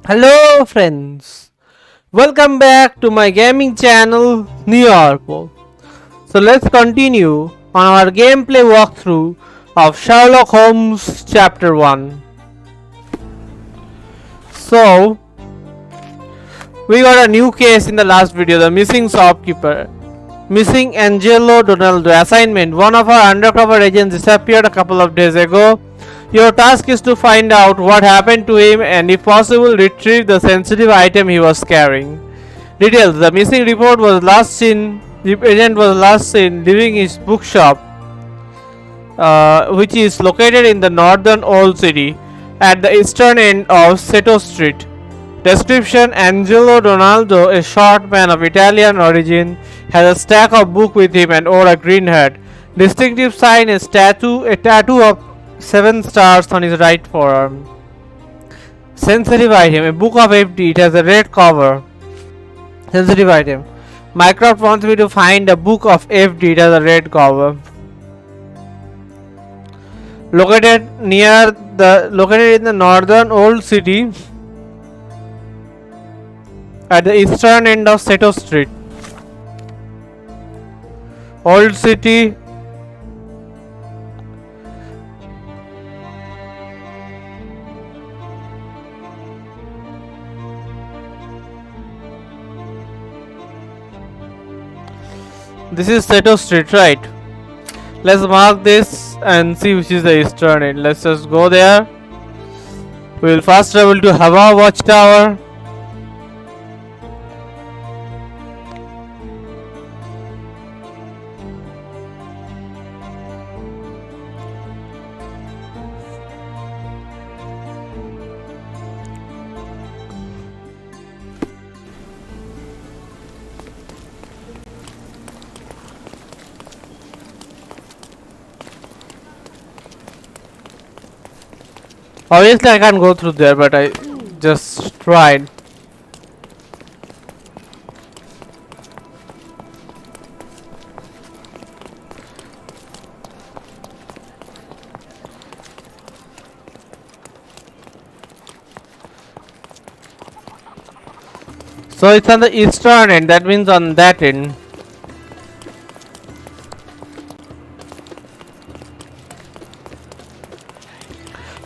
Hello friends, welcome back to my gaming channel New York. So let's continue on our gameplay walkthrough of Sherlock Holmes Chapter One. So we got a new case in the last video, the missing shopkeeper. Missing Angelo Donaldo. Assignment: one of our undercover agents disappeared a couple of days ago. Your task is to find out what happened to him and if possible retrieve the sensitive item he was carrying. Details: the missing report was last seen the agent was last seen leaving his bookshop, which is located in the northern Old City at the eastern end of Seto Street. Description: Angelo Donaldo, a short man of Italian origin, has a stack of books with him and wore a green hat. Distinctive sign is a tattoo of 7 stars on his right forearm. Sensitive item: a book of FD. It has a red cover. Sensitive item: Mycroft wants me to find a book of FD. It has a red cover. Located in the northern Old City at the eastern end of Seto Street. Old City. This is Seto Street, right? Let's mark this and see which is the eastern end. Let's just go there. We will fast travel to Hava Watchtower. Obviously I can't go through there, but I just tried. So it's on the eastern end, that means on that end.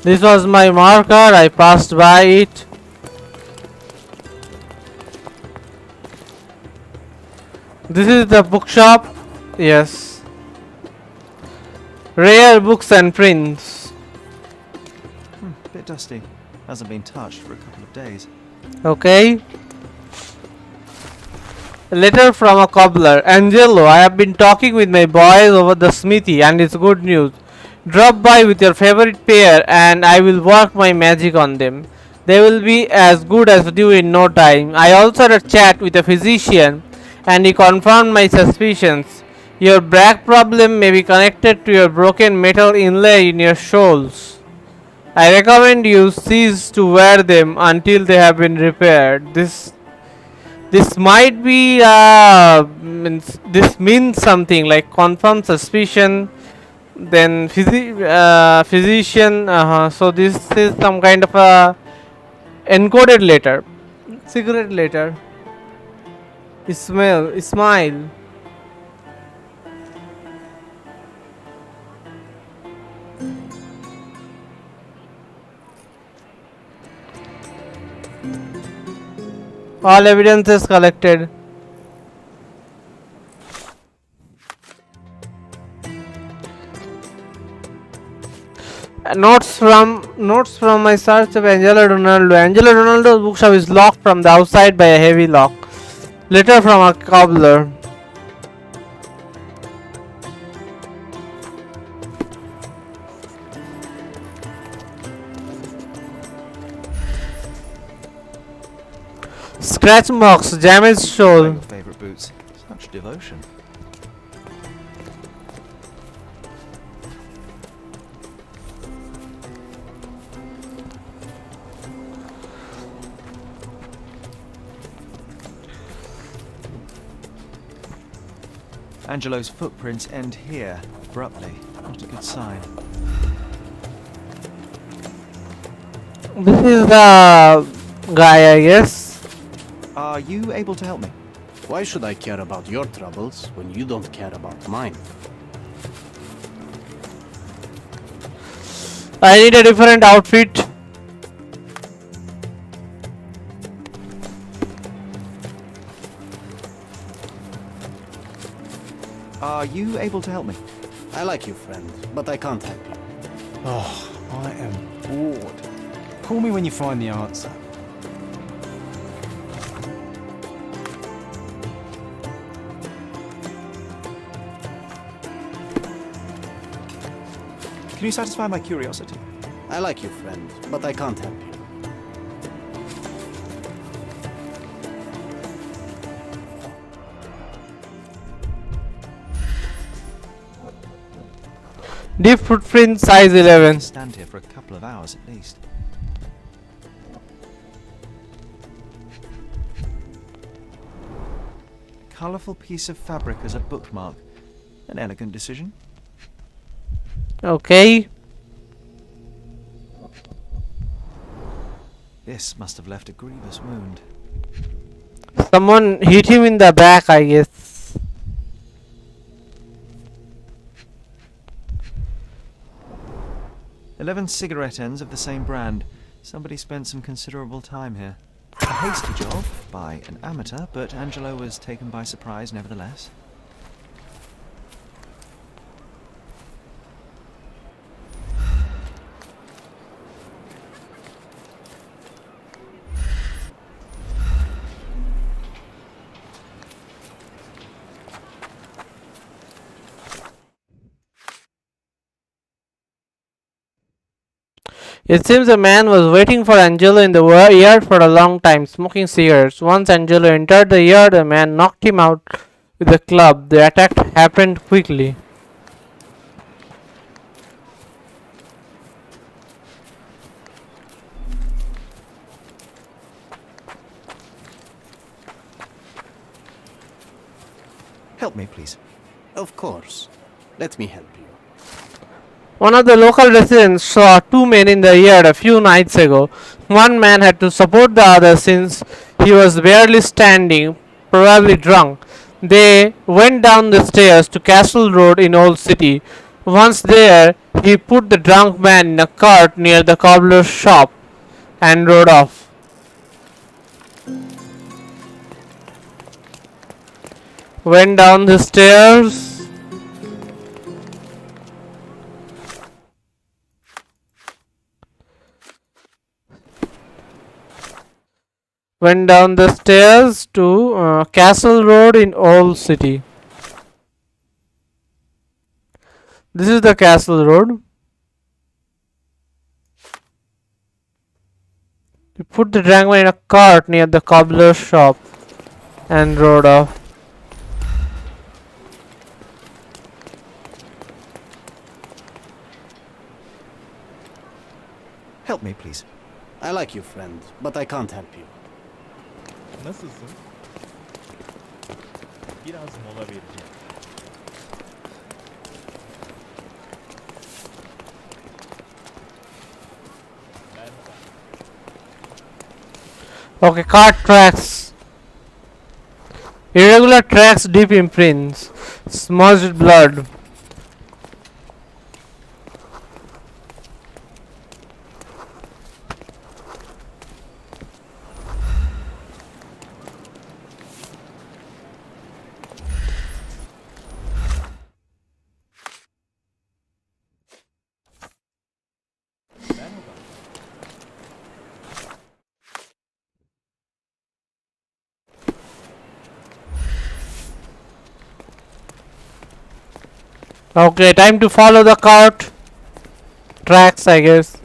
This was my marker, I passed by it. This is the bookshop. Yes. Rare books and prints. Bit dusty. Hasn't been touched for a couple of days. Okay. A letter from a cobbler. Angelo, I have been talking with my boys over the smithy and it's good news. Drop by with your favorite pair and I will work my magic on them. They will be as good as new in no time. I also had a chat with a physician and he confirmed my suspicions. Your back problem may be connected to your broken metal inlay in your soles. I recommend you cease to wear them until they have been repaired. This might be this means something like confirmed suspicion, then physician. So this is some kind of a encoded letter, secret letter. Smile. All evidence is collected. Notes from my search of Angelo Donaldo. Angelo Donaldo's bookshop is locked from the outside by a heavy lock. Letter from a cobbler. Scratch marks, damaged sole. My favorite boots. Such devotion. Angelo's footprints end here, abruptly. Not a good sign. This is the guy, I guess. Are you able to help me? Why should I care about your troubles when you don't care about mine? I need a different outfit. Are you able to help me? I like you, friend, but I can't help you. Oh, I am bored. Call me when you find the answer. Can you satisfy my curiosity? I like you, friend, but I can't help you. Deep footprint, size 11. Stand here for a couple of hours at least. Colourful piece of fabric as a bookmark. An elegant decision. Okay. This must have left a grievous wound. Someone hit him in the back, I guess. "11 cigarette ends of the same brand. Somebody spent some considerable time here. A hasty job by an amateur, but Angelo was taken by surprise nevertheless. It seems a man was waiting for Angelo in the yard for a long time, smoking cigarettes. Once Angelo entered the yard, the man knocked him out with a club. The attack happened quickly. Help me, please. Of course. Let me help you. One of the local residents saw two men in the yard a few nights ago. One man had to support the other since he was barely standing, probably drunk. They went down the stairs to Castle Road in Old City. Once there, he put the drunk man in a cart near the cobbler's shop and rode off. Went down the stairs. Went down the stairs to Castle Road in Old City. This is the Castle Road. He put the dragon in a cart near the cobbler's shop and rode off. Help me, please. I like you, friend, but I can't help you. Nasılsın? Biraz mola vereceğim. Okay, cart tracks. Irregular tracks, deep imprints. Smudged blood. Okay, time to follow the cart tracks, I guess.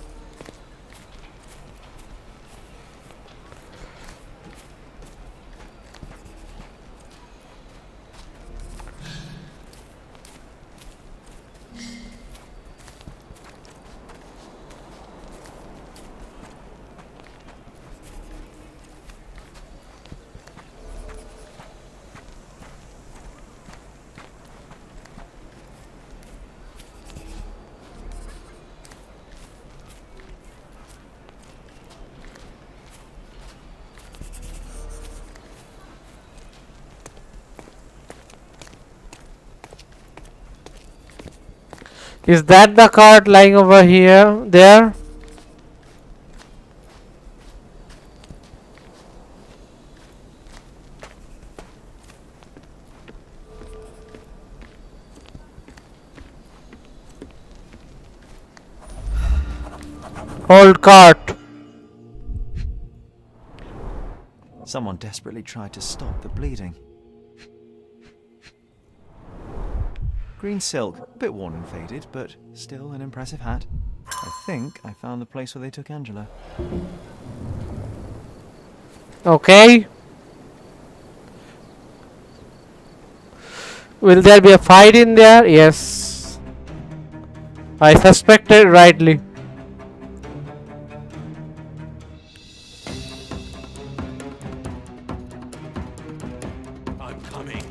Is that the card lying over here? There? Old cart. Someone desperately tried to stop the bleeding. Green silk, a bit worn and faded, but still an impressive hat. I think I found the place where they took Angela. Okay. Will there be a fight in there? Yes. I suspected rightly. I'm coming.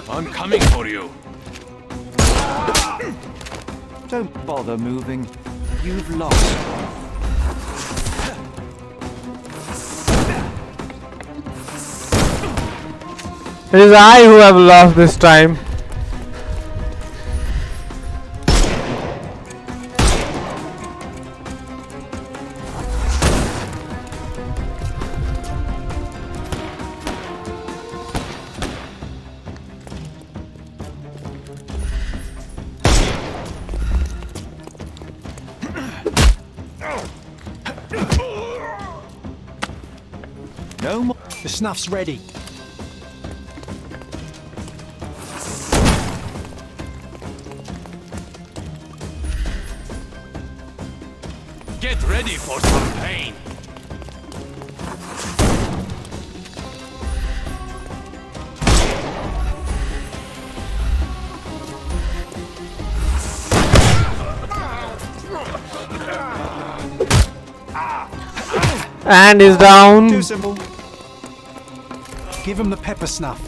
I'm coming for you. Don't bother moving. You've lost. It is I who have lost this time. No more. The snuff's ready. Get ready for some pain. And is down. Too simple. Give him the pepper snuff.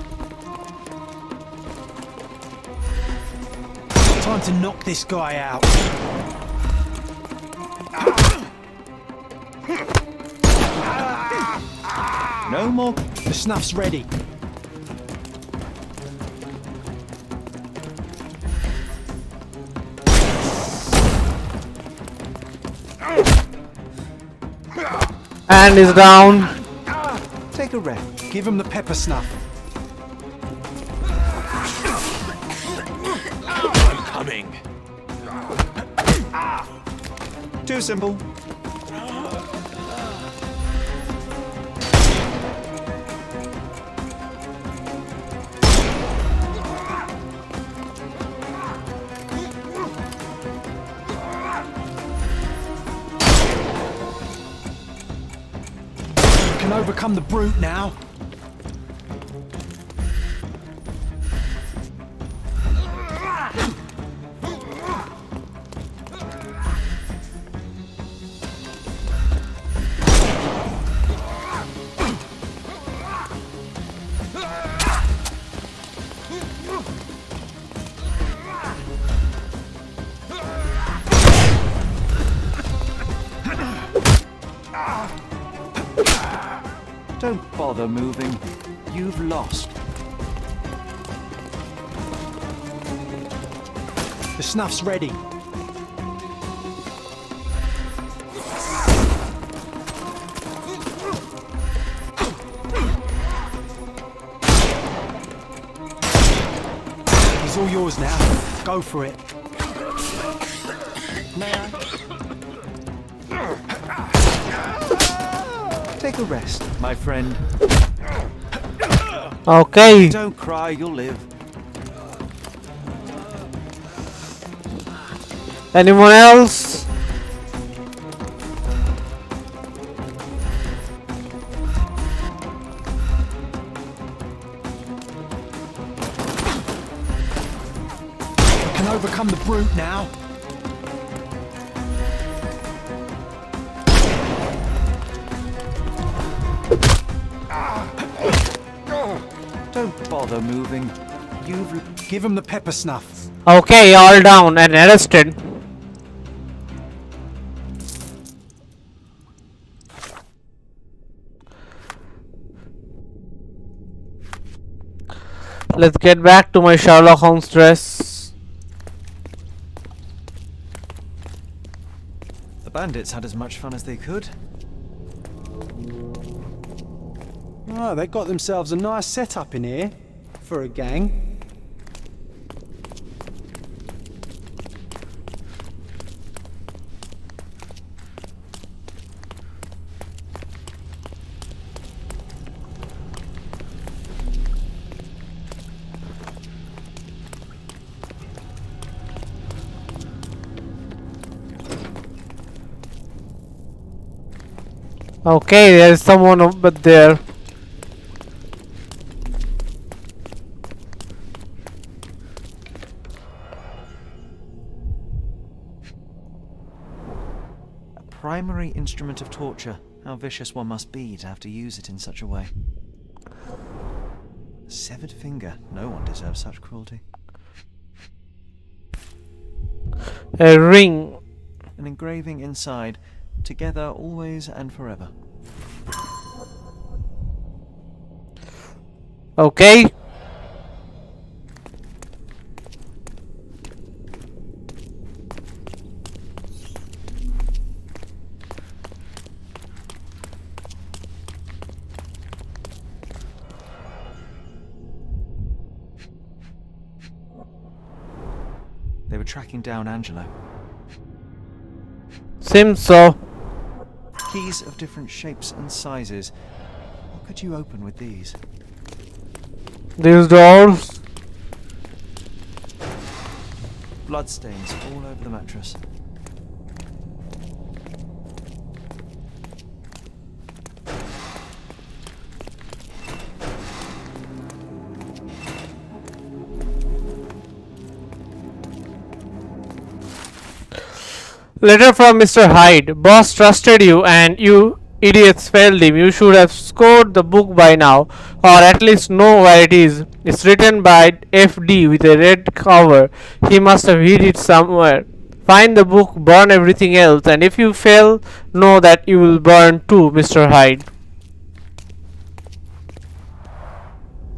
Time to knock this guy out. No more. The snuff's ready. And is down. Take a rest. Give him the pepper snuff. I'm coming. Too simple. Can overcome the brute now. Don't bother moving. You've lost. The snuff's ready. He's all yours now. Go for it. Take a rest, my friend. Okay. Don't cry, you'll live. Anyone else? Can overcome the brute now. Don't bother moving. Give him the pepper snuff. Okay, all down and arrested. Let's get back to my Sherlock Holmes dress. The bandits had as much fun as they could. Oh, they got themselves a nice setup in here for a gang. Okay, there is someone over there. A primary instrument of torture. How vicious one must be to have to use it in such a way. A severed finger. No one deserves such cruelty. A ring. An engraving inside. Together always and forever. Okay. They were tracking down Angelo. Seems so. Keys of different shapes and sizes. What could you open with these? These doors. Bloodstains all over the mattress. Letter from Mr. Hyde. Boss trusted you and you idiots failed him. You should have scored the book by now, or at least know where it is. It's written by FD with a red cover. He must have hid it somewhere. Find the book, burn everything else, and if you fail, know that you will burn too, Mr. Hyde.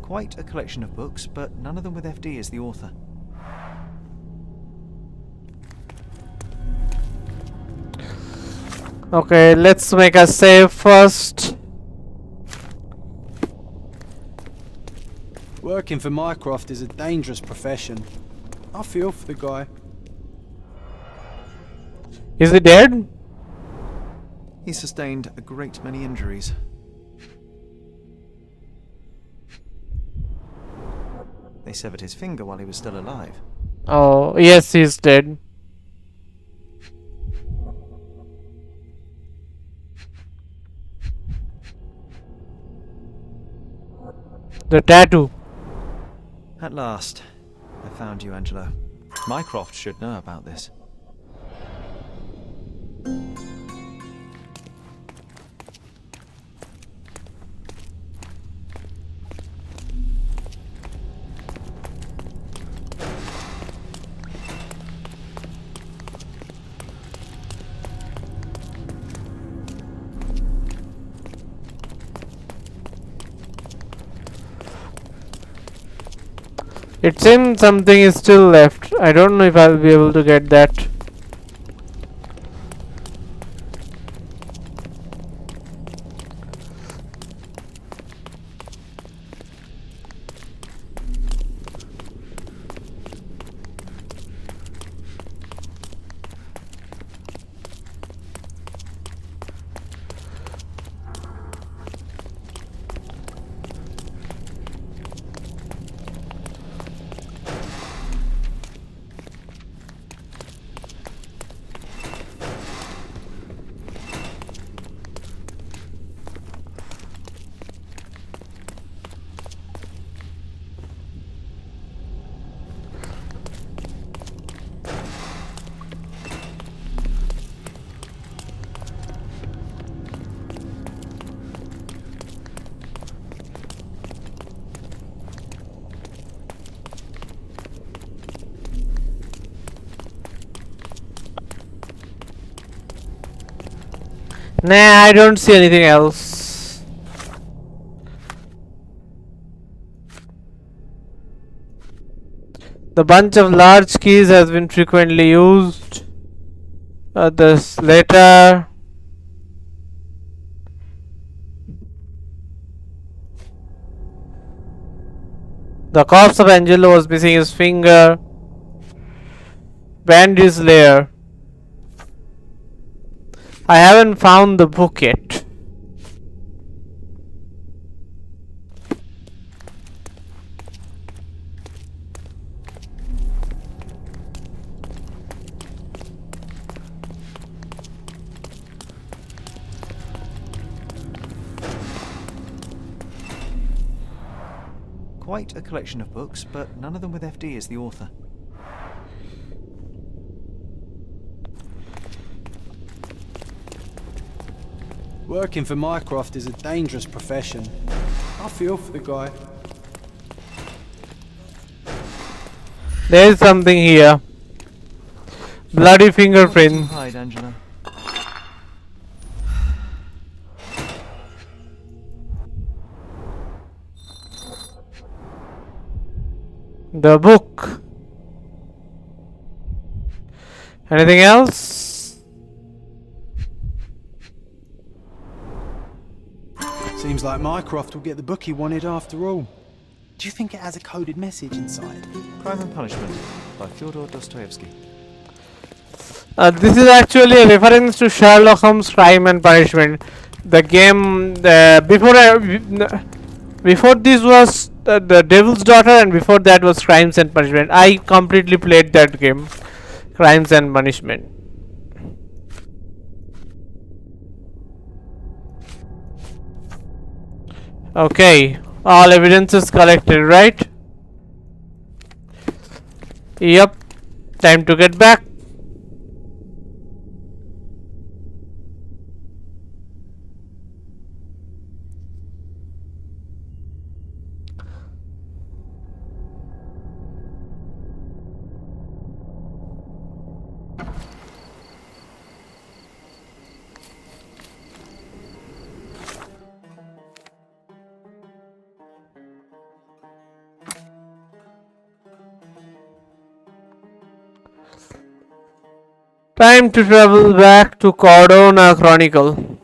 Quite a collection of books, but none of them with FD as the author. Okay, let's make a save first. Working for Mycroft is a dangerous profession. I feel for the guy. Is he dead? He sustained a great many injuries. They severed his finger while he was still alive. Oh, yes, he's dead. The tattoo. At last, I found you, Angelo. Mycroft should know about this. It seems something is still left. I don't know if I'll be able to get that. Nah, I don't see anything else. The bunch of large keys has been frequently used. This letter. The corpse of Angelo was missing his finger. Bandy's lair. I haven't found the book yet. Quite a collection of books, but none of them with FD as the author. Working for Mycroft is a dangerous profession. I feel for the guy. There's something here. Bloody fingerprint. Hide, Angela. The book. Anything else? Seems like Mycroft will get the book he wanted after all. Do you think it has a coded message inside? Crime and Punishment by Fyodor Dostoevsky. This is actually a reference to Sherlock Holmes Crime and Punishment. The game before this was the Devil's Daughter, and before that was Crimes and Punishment. I completely played that game, Crimes and Punishment. Okay, all evidence is collected, right? Yep, time to get back. Time to travel back to Cordona Chronicle.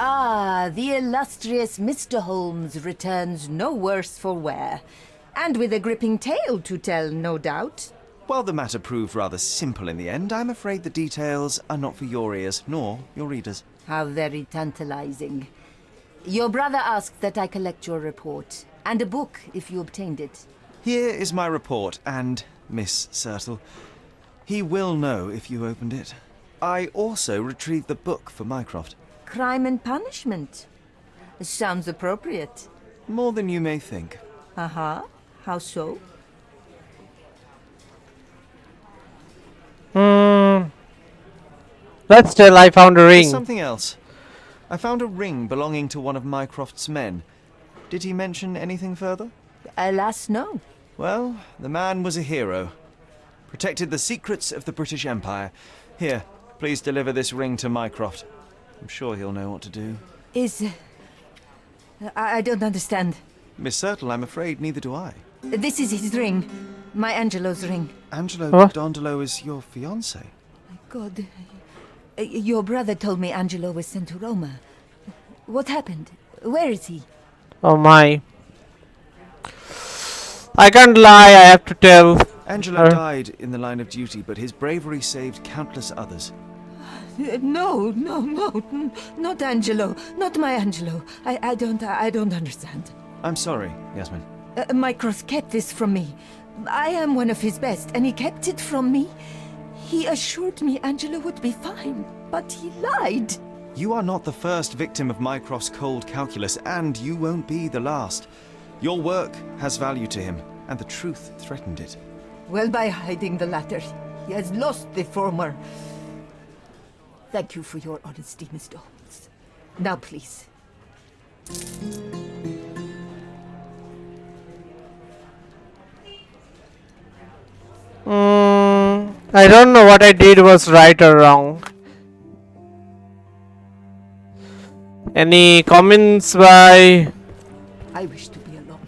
Ah, the illustrious Mr. Holmes returns no worse for wear. And with a gripping tale to tell, no doubt. While the matter proved rather simple in the end, I'm afraid the details are not for your ears, nor your readers. How very tantalizing. Your brother asked that I collect your report, and a book if you obtained it. Here is my report, and Miss Sertle. He will know if you opened it. I also retrieved the book for Mycroft. Crime and Punishment. Sounds appropriate. More than you may think. Uh-huh. How so? Let's tell I found a There's ring. something else. I found a ring belonging to one of Mycroft's men. Did he mention anything further? Alas, no. Well, the man was a hero. Protected the secrets of the British Empire. Here, please deliver this ring to Mycroft. I'm sure he'll know what to do. I don't understand. Miss Sertle, I'm afraid neither do I. This is his ring. My Angelo's ring. Angelo What? Dondolo is your fiancé. God. Your brother told me Angelo was sent to Roma. What happened? Where is he? Oh my. I can't lie, I have to tell Angelo her. died in the line of duty, but his bravery saved countless others. No, not Angelo. Not my Angelo. I don't understand. I'm sorry, Yasmin. Mycross kept this from me. I am one of his best, and he kept it from me. He assured me Angelo would be fine, but he lied. You are not the first victim of Mycroft's cold calculus, and you won't be the last. Your work has value to him, and the truth threatened it. Well, by hiding the latter, he has lost the former. Thank you for your honesty, Mr. Holmes. Now, please. I don't know what I did was right or wrong. Any comments by... I wish to be alone.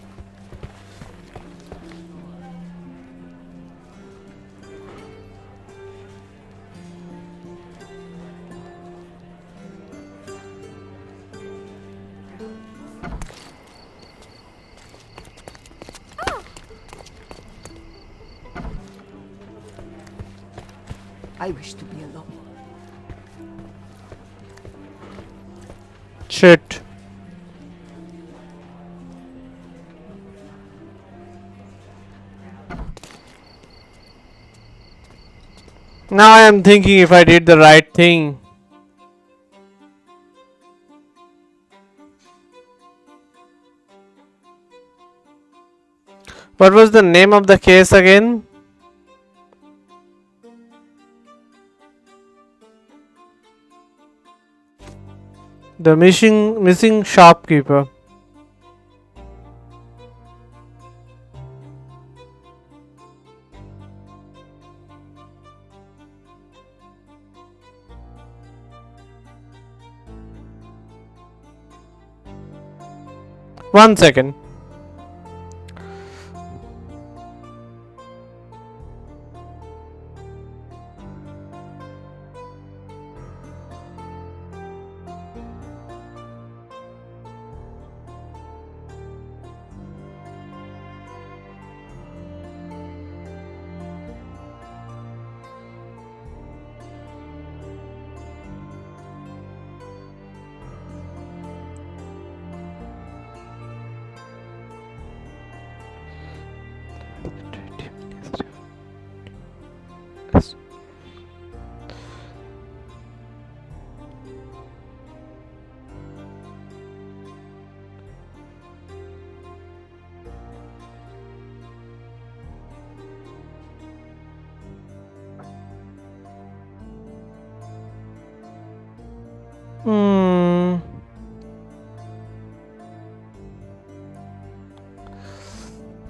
I wish to be alone. Shit. Now I am thinking if I did the right thing. What was the name of the case again? The missing shopkeeper. One second.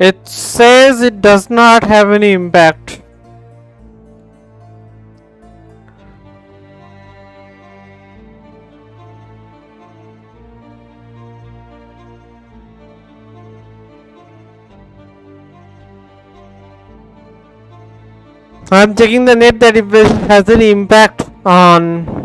It says it does not have any impact. I'm checking the net that if it has any impact on...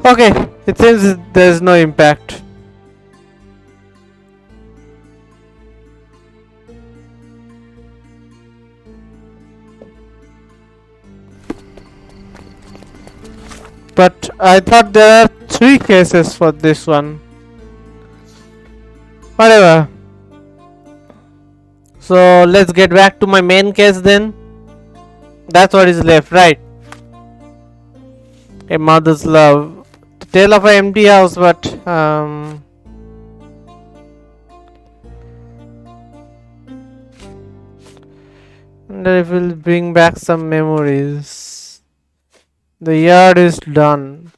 Okay, it says there's no impact. But I thought there are 3 cases for this one. Whatever. So let's get back to my main case then. That's what is left, right? A mother's love. The tale of an empty house, but wonder if it will bring back some memories. The yard is done.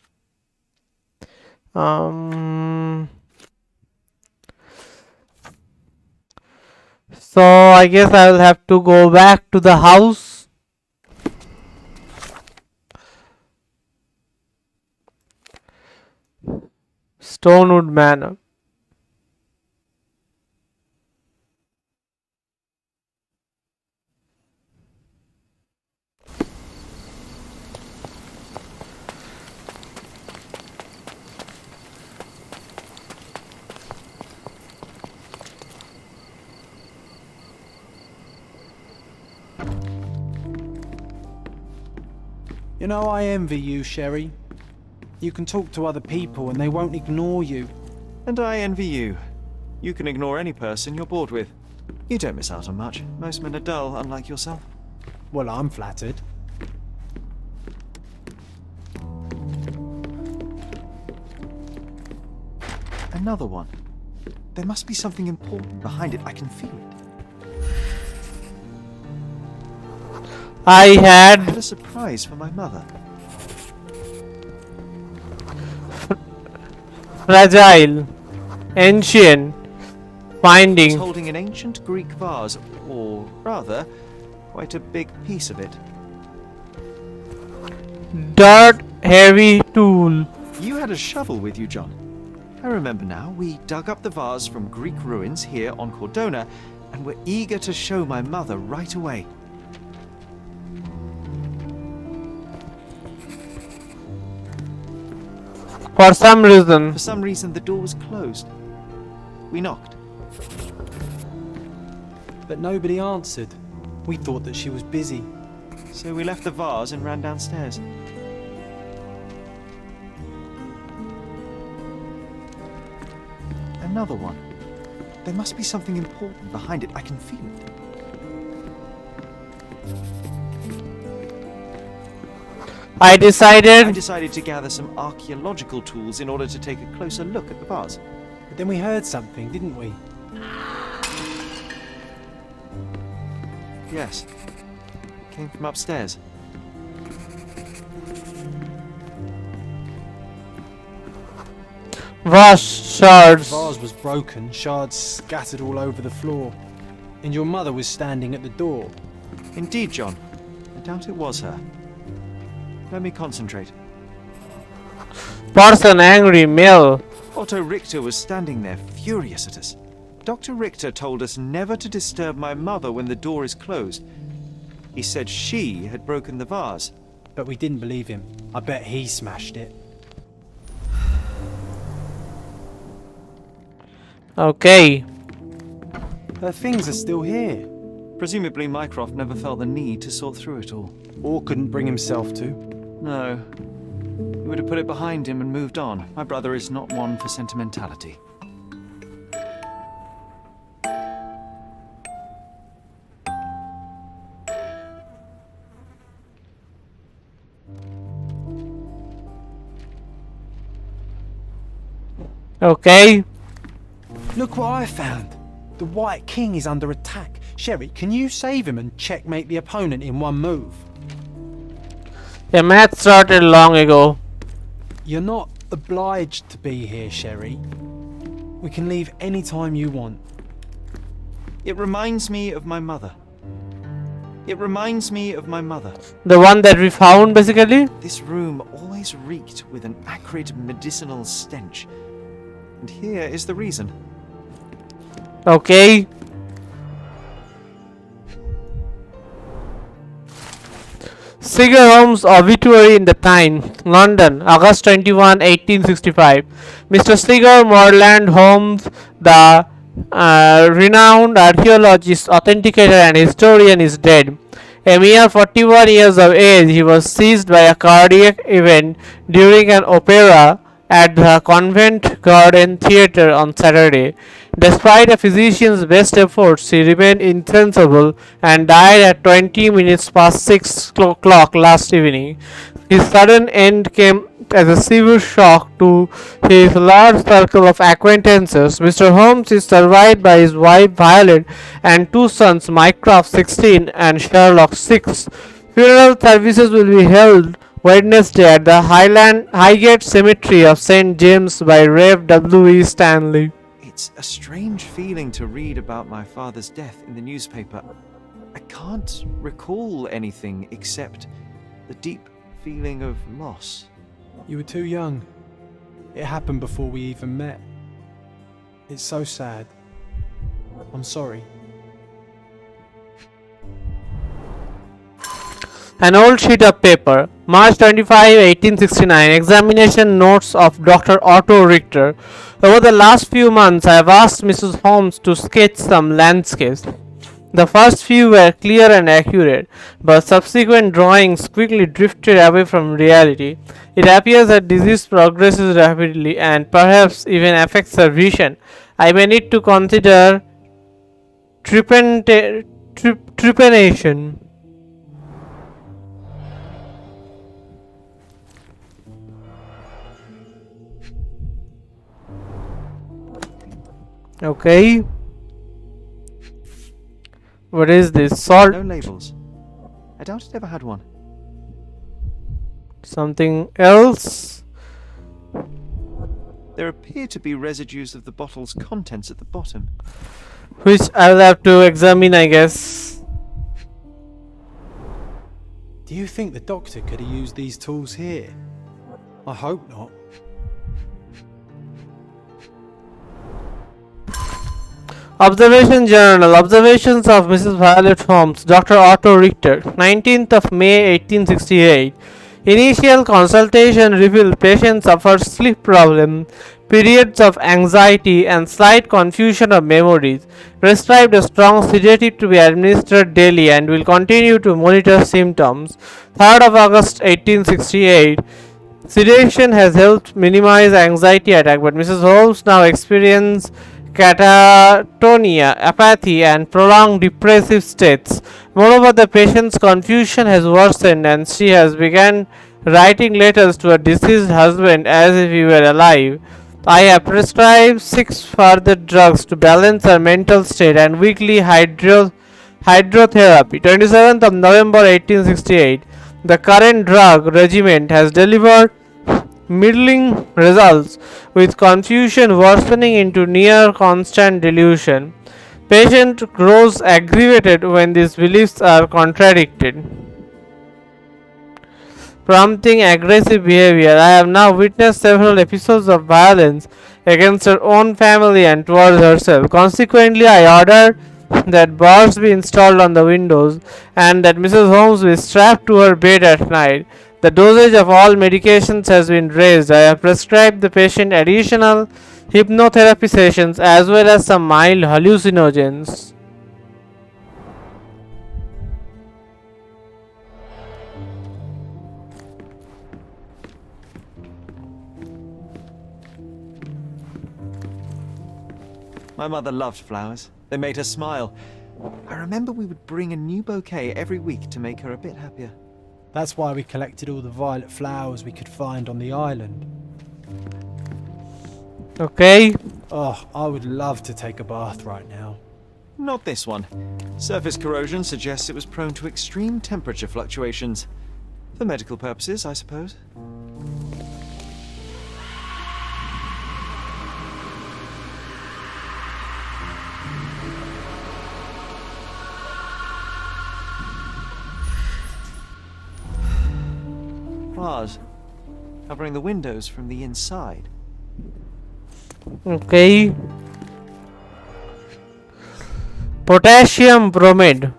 So I guess I will have to go back to the house. Stonewood Manor. You know, I envy you, Sherry. You can talk to other people and they won't ignore you. And I envy you. You can ignore any person you're bored with. You don't miss out on much. Most men are dull, unlike yourself. Well, I'm flattered. Another one. There must be something important behind it. I can feel it. I I had had a surprise for my mother. fragile, ancient She's finding, holding an ancient Greek vase, or rather, quite a big piece of it. dirt heavy tool. You had a shovel with you, John. I remember now. We dug up the vase from Greek ruins here on Cordona, and were eager to show my mother right away. For some reason, For some reason, the door was closed. We knocked. But nobody answered. We thought that she was busy. So we left the vase and ran downstairs. Another one. There must be something important behind it. I can feel it. I I decided decided to gather some archaeological tools in order to take a closer look at the vase. But then we heard something, didn't we? Yes. It came from upstairs. vase The shards. vase was broken, shards scattered all over the floor. And your mother was standing at the door. Indeed, John. I doubt it was her. Let me concentrate. Person angry, male. Otto Richter was standing there, furious at us. Dr. Richter told us never to disturb my mother when the door is closed. He said she had broken the vase. But we didn't believe him. I bet he smashed it. Okay. Her things are still here. Presumably Mycroft never felt the need to sort through it all. Or couldn't bring himself to. No. He would have put it behind him and moved on. My brother is not one for sentimentality. Okay. Look what I found. The White King is under attack. Sherry, can you save him and checkmate the opponent in one move? The match started long ago. You're not obliged to be here, Sherry. We can leave any time you want. It reminds me of my mother. It reminds me of my mother. The one that we found, basically. This room always reeked with an acrid medicinal stench. And here is the reason. Okay. Sherlock Holmes obituary in the Times, London, August 21, 1865. Mr. Sherlock Morland Holmes, the renowned archaeologist, authenticator, and historian, is dead. A mere 41 years of age, he was seized by a cardiac event during an opera at the Covent Garden Theatre on Saturday. Despite a physician's best efforts, he remained insensible and died at 20 minutes past 6 o'clock last evening. His sudden end came as a severe shock to his large circle of acquaintances. Mr. Holmes is survived by his wife Violet and two sons, Mycroft 16 and Sherlock 6. Funeral services will be held Wednesday at the Highgate Cemetery of St. James by Rev. W. E. Stanley. It's a strange feeling to read about my father's death in the newspaper. I can't recall anything except the deep feeling of loss. You were too young. It happened before we even met. It's so sad. I'm sorry. An old sheet of paper. March 25, 1869. Examination notes of Dr. Otto Richter. Over the last few months, I have asked Mrs. Holmes to sketch some landscapes. The first few were clear and accurate, but subsequent drawings quickly drifted away from reality. It appears that disease progresses rapidly and perhaps even affects her vision. I may need to consider trepanation. Okay. What is this? Salt? No labels. I doubt it ever had one. Something else? There appear to be residues of the bottle's contents at the bottom. Which I'll have to examine, I guess. Do you think the doctor could have used these tools here? I hope not. Observation Journal. Observations of Mrs. Violet Holmes, Dr. Otto Richter, 19th of May 1868. Initial consultation revealed patient suffers sleep problem, periods of anxiety and slight confusion of memories. Prescribed a strong sedative to be administered daily and will continue to monitor symptoms. 3rd of August 1868. Sedation has helped minimize anxiety attack, but Mrs. Holmes now experiences catatonia, apathy, and prolonged depressive states. Moreover, the patient's confusion has worsened and she has begun writing letters to her deceased husband as if he were alive. I have prescribed 6 further drugs to balance her mental state and weekly hydrotherapy. 27th of November 1868. The current drug regimen has delivered middling results, with confusion worsening into near constant delusion. Patient grows aggravated when these beliefs are contradicted, prompting aggressive behavior. I have now witnessed several episodes of violence against her own family and towards herself. Consequently, I ordered that bars be installed on the windows and that Mrs. Holmes be strapped to her bed at night. The dosage of all medications has been raised. I have prescribed the patient additional hypnotherapy sessions as well as some mild hallucinogens. My mother loved flowers. They made her smile. I remember we would bring a new bouquet every week to make her a bit happier. That's why we collected all the violet flowers we could find on the island. Okay. Oh, I would love to take a bath right now. Not this one. Surface corrosion suggests it was prone to extreme temperature fluctuations. For medical purposes, I suppose. Bars covering the windows from the inside. Okay. Potassium bromide.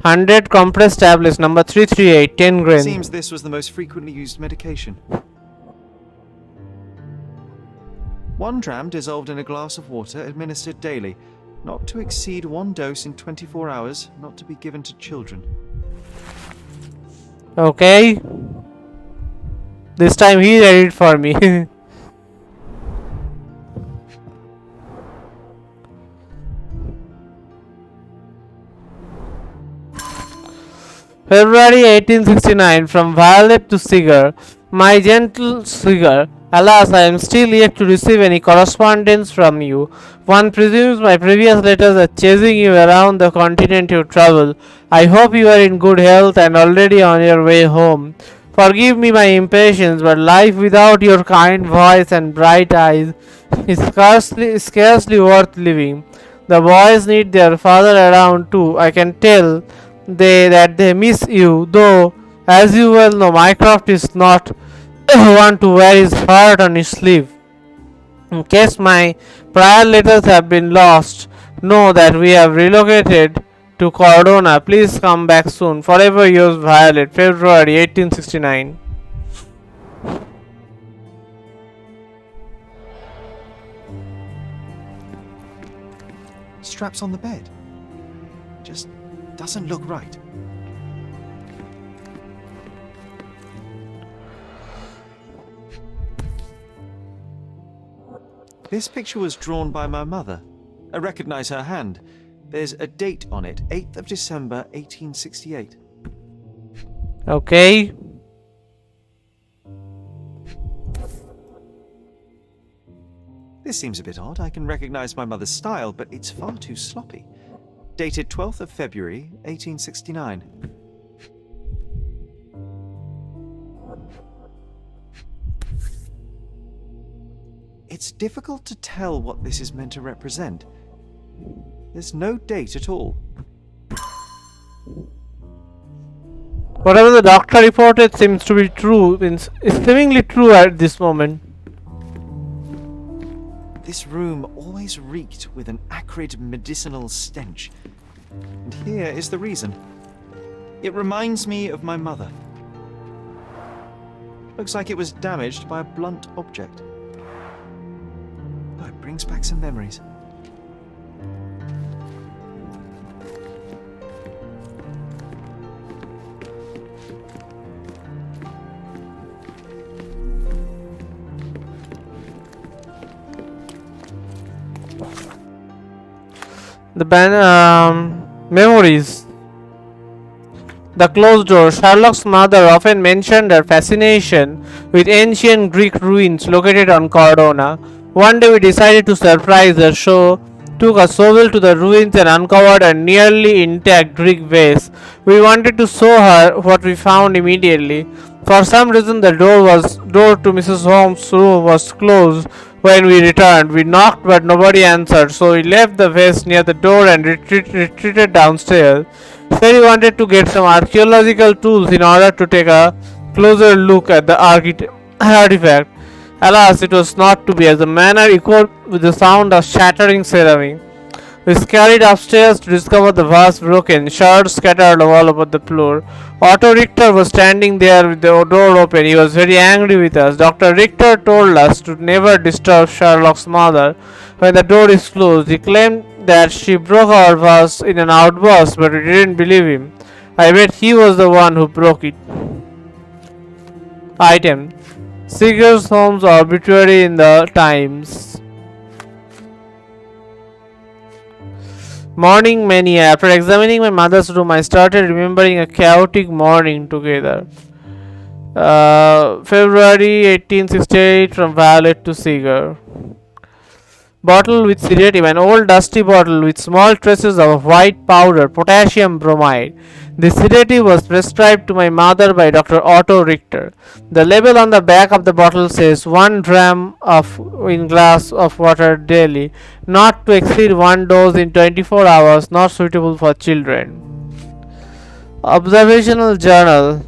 100 compressed tablets, number 338, 10 grains. Seems this was the most frequently used medication. 1 dram dissolved in a glass of water, administered daily. Not to exceed 1 dose in 24 hours, not to be given to children. Okay. This time he read it for me. February 1869. From Violet to Seeger. My gentle Seeger, alas, I am still yet to receive any correspondence from you. One presumes my previous letters are chasing you around the continent you travel. I hope you are in good health and already on your way home. Forgive me my impatience, but life without your kind voice and bright eyes is scarcely worth living. The boys need their father around too. I can tell that they miss you, though, as you well know, Mycroft is not want to wear his heart on his sleeve. In case my prior letters have been lost, know that we have relocated to Cordona. Please come back soon. Forever yours, Violet. February 1869. Straps on the bed. Just doesn't look right. This picture was drawn by my mother. I recognize her hand. There's a date on it, 8th of December, 1868. Okay. This seems a bit odd. I can recognize my mother's style, but it's far too sloppy. Dated 12th of February, 1869. It's difficult to tell what this is meant to represent. There's no date at all. Whatever the doctor reported seems to be true. Is seemingly true at this moment. This room always reeked with an acrid medicinal stench. And here is the reason. It reminds me of my mother. Looks like it was damaged by a blunt object. Oh, it brings back some memories. The memories. The closed door. Sherlock's mother often mentioned her fascination with ancient Greek ruins located on Cordona. One day we decided to surprise her, so took a shovel to the ruins and uncovered a nearly intact Greek vase. We wanted to show her what we found immediately. For some reason the door to Mrs. Holmes' room was closed when we returned. We knocked but nobody answered, so we left the vase near the door and retreated downstairs. Said he wanted to get some archaeological tools in order to take a closer look at the artifact. Alas, it was not to be, as the manor echoed with the sound of shattering ceramic. We scurried upstairs to discover the vase broken, shards scattered all over the floor. Otto Richter was standing there with the door open. He was very angry with us. Dr. Richter told us to never disturb Sherlock's mother when the door is closed. He claimed that she broke our vase in an outburst, but we didn't believe him. I bet he was the one who broke it. Item: Seeger's Holmes obituary in the Times. Morning mania. After examining my mother's room, I started remembering a chaotic morning together. February 1868, from Violet to Seeger. Bottle with sedative, an old dusty bottle with small traces of white powder, potassium bromide. The sedative was prescribed to my mother by Dr. Otto Richter. The label on the back of the bottle says 1 dram in glass of water daily, not to exceed 1 dose in 24 hours, not suitable for children. Observational journal.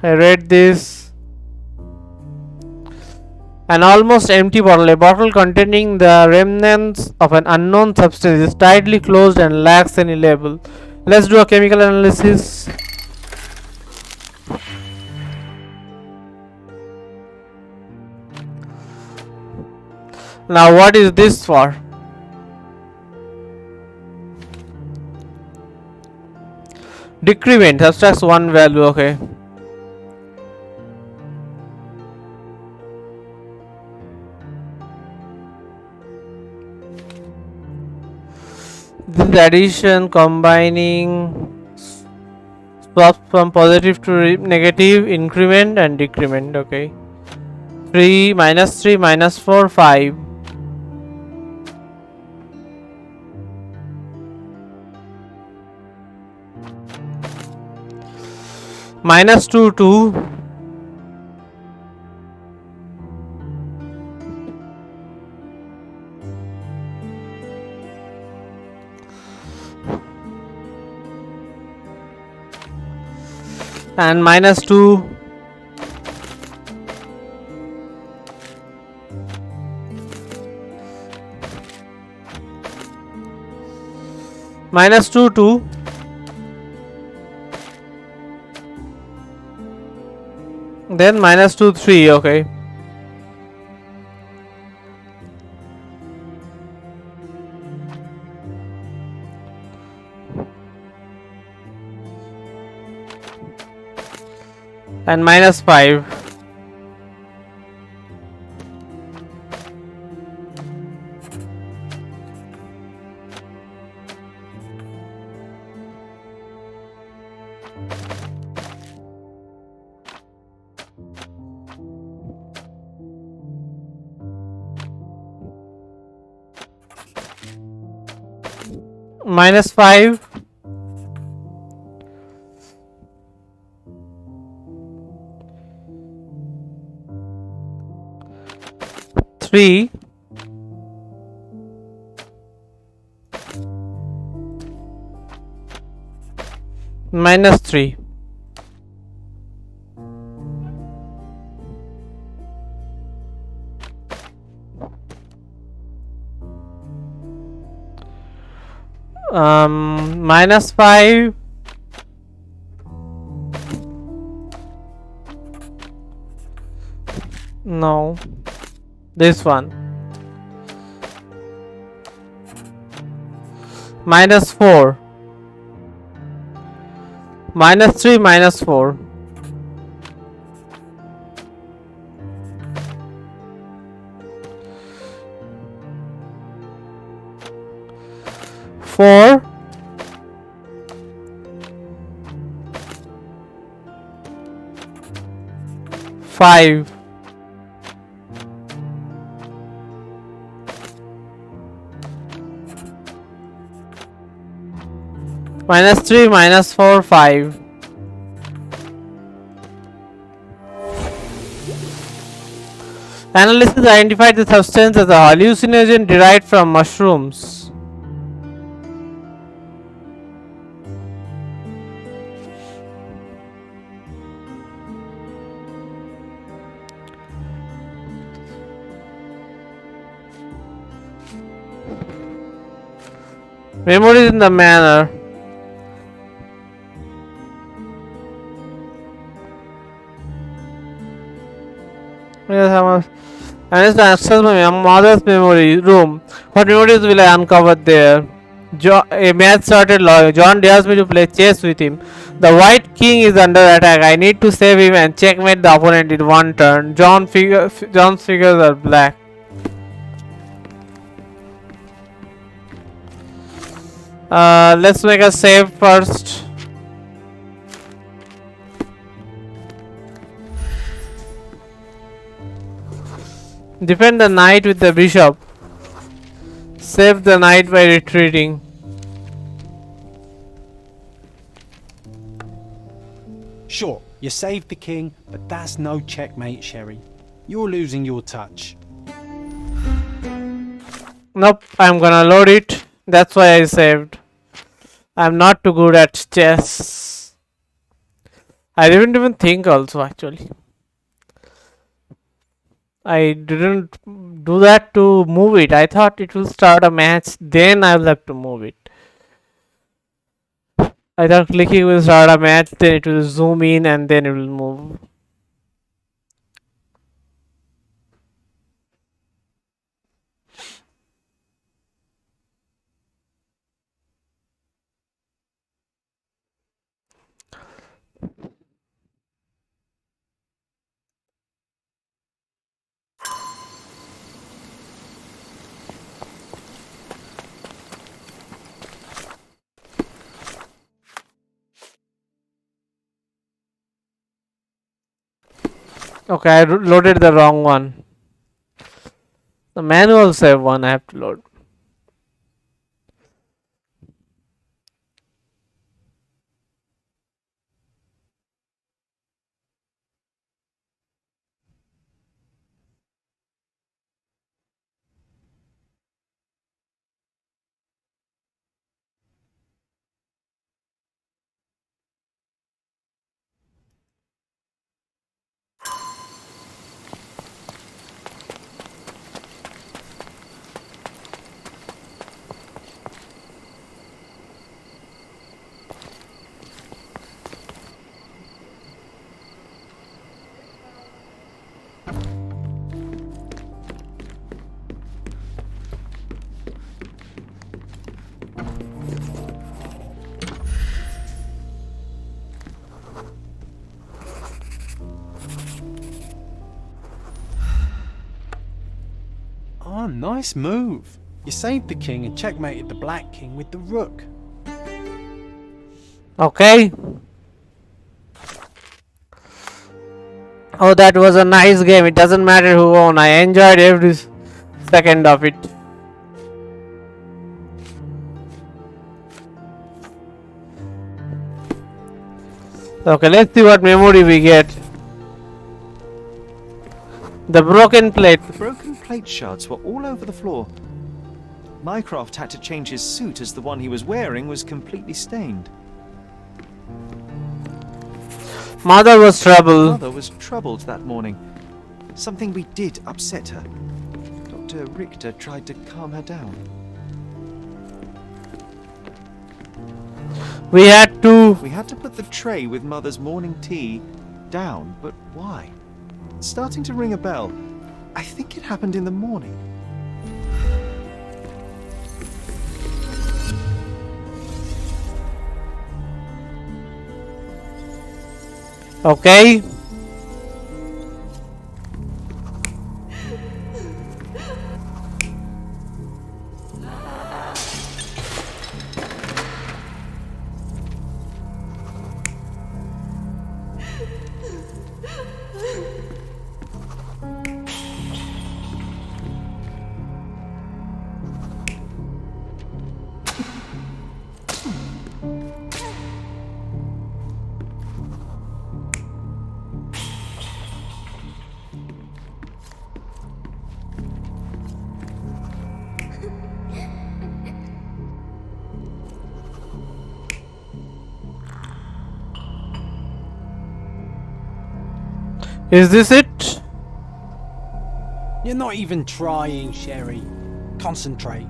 I read this. An almost empty bottle, a bottle containing the remnants of an unknown substance, is tightly closed and lacks any label. Let's do a chemical analysis. Now, what is this for? Decrement subtracts 1 value. Okay. This addition combining swaps from positive to negative, increment and decrement. Okay. 3 minus 3 minus 4 5. Minus 2 2. And minus 2 Minus 2, 2. Then minus 2, 3. Okay. And minus 5. Minus 5. Three. Minus 3. Minus 5. No. This one. Minus 4. Minus 3, minus 4. Four. Five. Minus 3, minus 4, 5. Analysis identified the substance as a hallucinogen derived from mushrooms. Memories in the manner. Yes, I must access my mother's memory room. What memories will I uncover there? A match started lawyer. John dares me to play chess with him. The White King is under attack. I need to save him and checkmate the opponent in one turn. John's figures are black. Let's make a save first. Defend the knight with the bishop. Save the knight by retreating. Sure, you saved the king, but that's no checkmate, Sherry. You're losing your touch. Nope, I'm gonna load it. That's why I saved. I'm not too good at chess. I didn't even think also actually. I didn't do that to move it. I thought it will start a match, then I will have to move it. I thought clicking will start a match, then it will zoom in and then it will move. Okay, I loaded the wrong one. The manual save one I have to load. Nice move. You saved the king and checkmated the Black King with the rook. Okay. Oh, that was a nice game. It doesn't matter who won. I enjoyed every second of it. Okay, let's see what memory we get. The broken plate. The broken plate shards were all over the floor. Mycroft had to change his suit as the one he was wearing was completely stained. Mother was troubled. Mother was troubled that morning. Something we did upset her. Dr. Richter tried to calm her down. We had to. We had to put the tray with Mother's morning tea down, but why? It's starting to ring a bell. I think it happened in the morning. Okay. Is this it? You're not even trying, Sherry. Concentrate.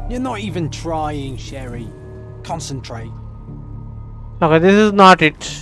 You're not even trying, Sherry. Concentrate. Okay, this is not it.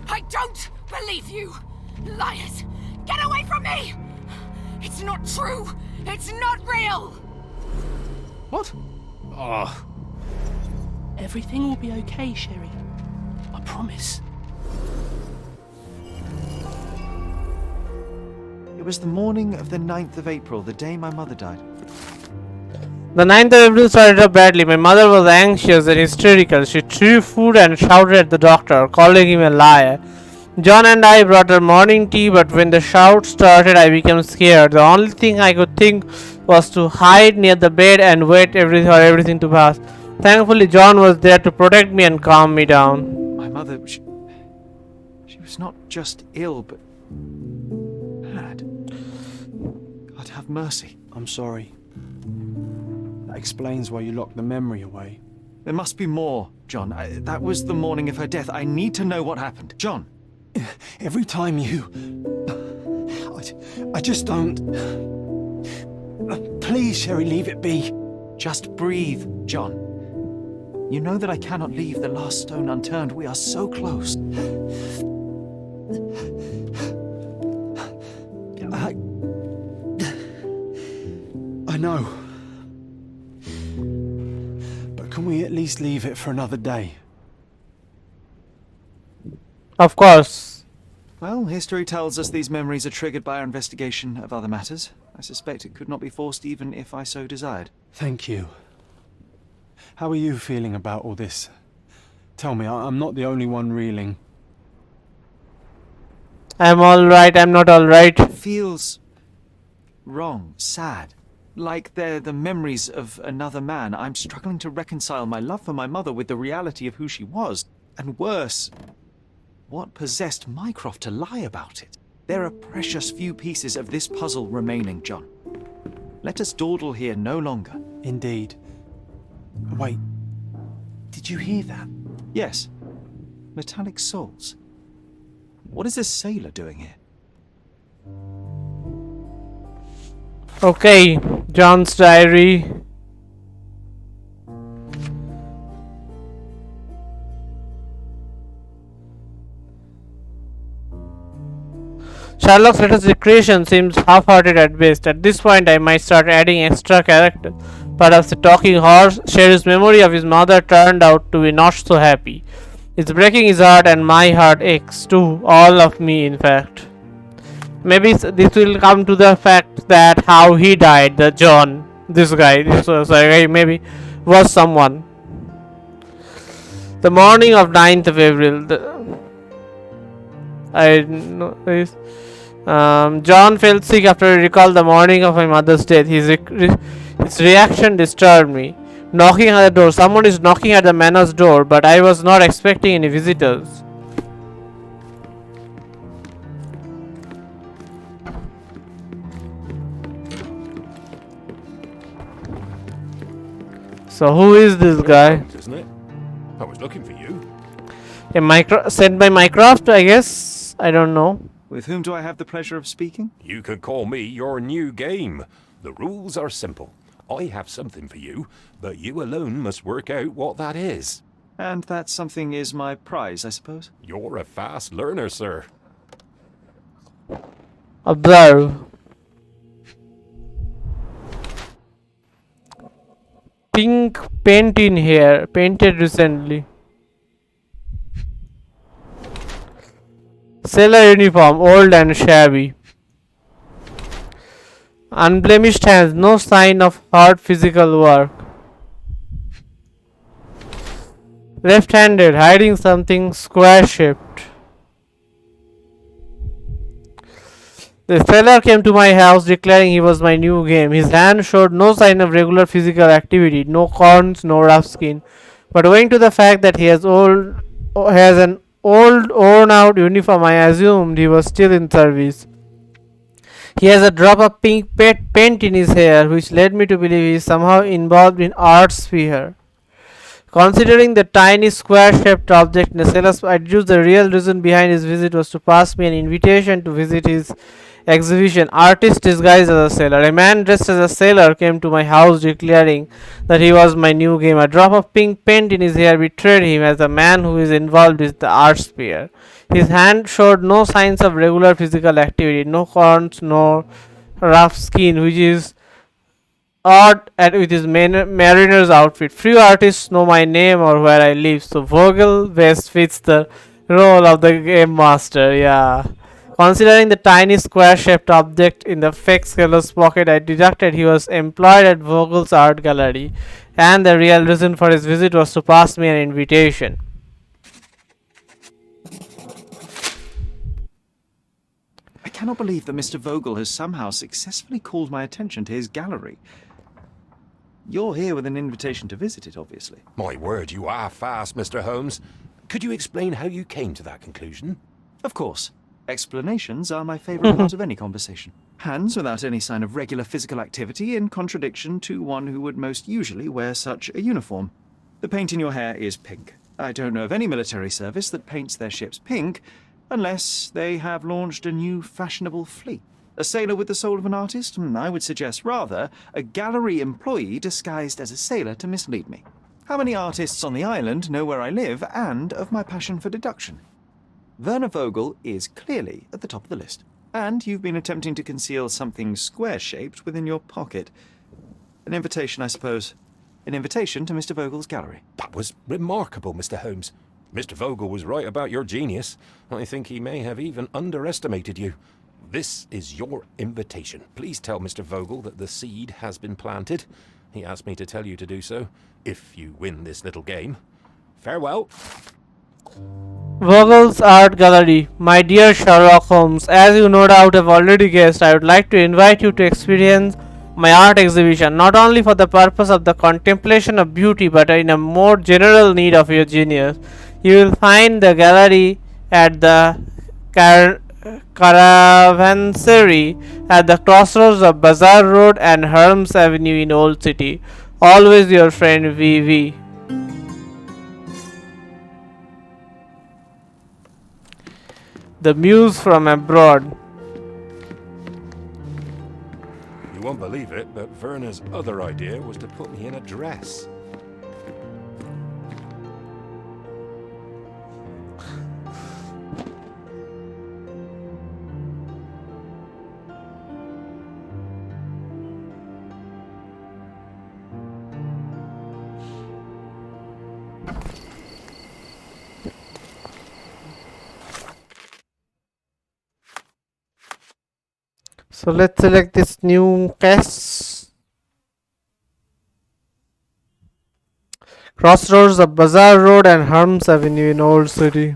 I don't believe you! Liars! Get away from me! It's not true! It's not real! What? Oh. Everything will be okay, Sherry. I promise. It was the morning of the 9th of April, the day my mother died. The 9th of April started up badly. My mother was anxious and hysterical. She threw food and shouted at the doctor, calling him a liar. John and I brought her morning tea, but when the shout started, I became scared. The only thing I could think was to hide near the bed and wait for everything to pass. Thankfully, John was there to protect me and calm me down. My mother, she was not just ill, but mad. God have mercy. I'm sorry. That explains why you locked the memory away. There must be more, John. That was the morning of her death. I need to know what happened. John! Every time you... I just don't... Please, Sherry, leave it be. Just breathe, John. You know that I cannot leave the last stone unturned. We are so close. I know. But can we at least leave it for another day? Of course. Well, history tells us these memories are triggered by our investigation of other matters. I suspect it could not be forced even if I so desired. Thank you. How are you feeling about all this? Tell me, I'm not the only one reeling. I'm alright, I'm not alright. It feels wrong, sad. Like they're the memories of another man. I'm struggling to reconcile my love for my mother with the reality of who she was. And worse, what possessed Mycroft to lie about it? There are precious few pieces of this puzzle remaining, John. Let us dawdle here no longer. Indeed. Wait, did you hear that? Yes, Metallic souls. What is this sailor doing here? Okay, John's diary. Sherlock's latest recreation seems half-hearted at best. At this point, I might start adding extra character. Perhaps the talking horse. Sherry's memory of his mother turned out to be not so happy. It's breaking his heart, and my heart aches too. All of me, in fact. Maybe this will come to the fact that how he died, the John, this guy, maybe was someone. The morning of 9th of April, John felt sick after he recalled the morning of my mother's death. His reaction disturbed me. Knocking at the door. Someone is knocking at the manor's door, but I was not expecting any visitors. So who is this guy? Isn't it? I was looking for you. Sent by Mycroft, I guess. I don't know. With whom do I have the pleasure of speaking? You could call me your new game. The rules are simple. I have something for you, but you alone must work out what that is. And that something is my prize, I suppose? You're a fast learner, sir. Observe. Pink paint in here, painted recently. Sailor uniform, old and shabby. Unblemished hands, no sign of hard physical work. Left-handed, hiding something square-shaped. The sailor came to my house declaring he was my new game. His hand showed no sign of regular physical activity, no corns, no rough skin. But owing to the fact that he has an old worn-out uniform, I assumed he was still in service. He has a drop of pink paint in his hair, which led me to believe he is somehow involved in art sphere. Considering the tiny square-shaped object in the sailor's, I deduced the real reason behind his visit was to pass me an invitation to visit his exhibition, Artist Disguised as a Sailor. A man dressed as a sailor came to my house declaring that he was my new game. A drop of pink paint in his hair betrayed him as a man who is involved in the art sphere. His hand showed no signs of regular physical activity, no corns, no rough skin, which is odd with his mariner's outfit. Few artists know my name or where I live, so Vogel best fits the role of the game master. Yeah. Considering the tiny square-shaped object in the fake sailor's pocket, I deducted he was employed at Vogel's art gallery, and the real reason for his visit was to pass me an invitation. I cannot believe that Mr. Vogel has somehow successfully called my attention to his gallery. You're here with an invitation to visit it, obviously. My word, you are fast, Mr. Holmes. Could you explain how you came to that conclusion? Of course. Explanations are my favourite part of any conversation. Hands without any sign of regular physical activity, in contradiction to one who would most usually wear such a uniform. The paint in your hair is pink. I don't know of any military service that paints their ships pink, unless they have launched a new fashionable fleet. A sailor with the soul of an artist? I would suggest rather a gallery employee disguised as a sailor to mislead me. How many artists on the island know where I live and of my passion for deduction? Werner Vogel is clearly at the top of the list. And you've been attempting to conceal something square-shaped within your pocket. An invitation, I suppose. An invitation to Mr. Vogel's gallery. That was remarkable, Mr. Holmes. Mr. Vogel was right about your genius. I think he may have even underestimated you. This is your invitation. Please tell Mr. Vogel that the seed has been planted. He asked me to tell you to do so, if you win this little game. Farewell. Vogel's Art Gallery. My dear Sherlock Holmes, as you no doubt have already guessed, I would like to invite you to experience my art exhibition, not only for the purpose of the contemplation of beauty, but in a more general need of your genius. You will find the gallery at the Caravansary at the crossroads of Bazaar Road and Herms Avenue in Old City. Always your friend VV. The muse from abroad. You won't believe it, but Verna's other idea was to put me in a dress. So let's select this new quest. Crossroads of Bazaar Road and Harms Avenue in Old City.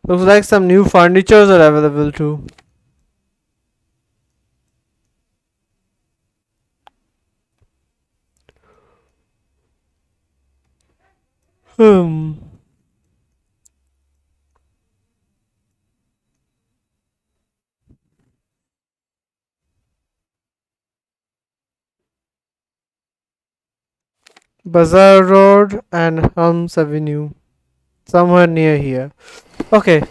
Looks like some new furnitures are available too. Hmm. Bazaar Road and Harms Avenue. Somewhere near here. Okay.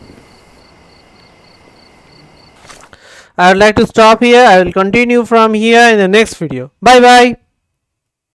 I would like to stop here. I will continue from here in the next video. Bye bye.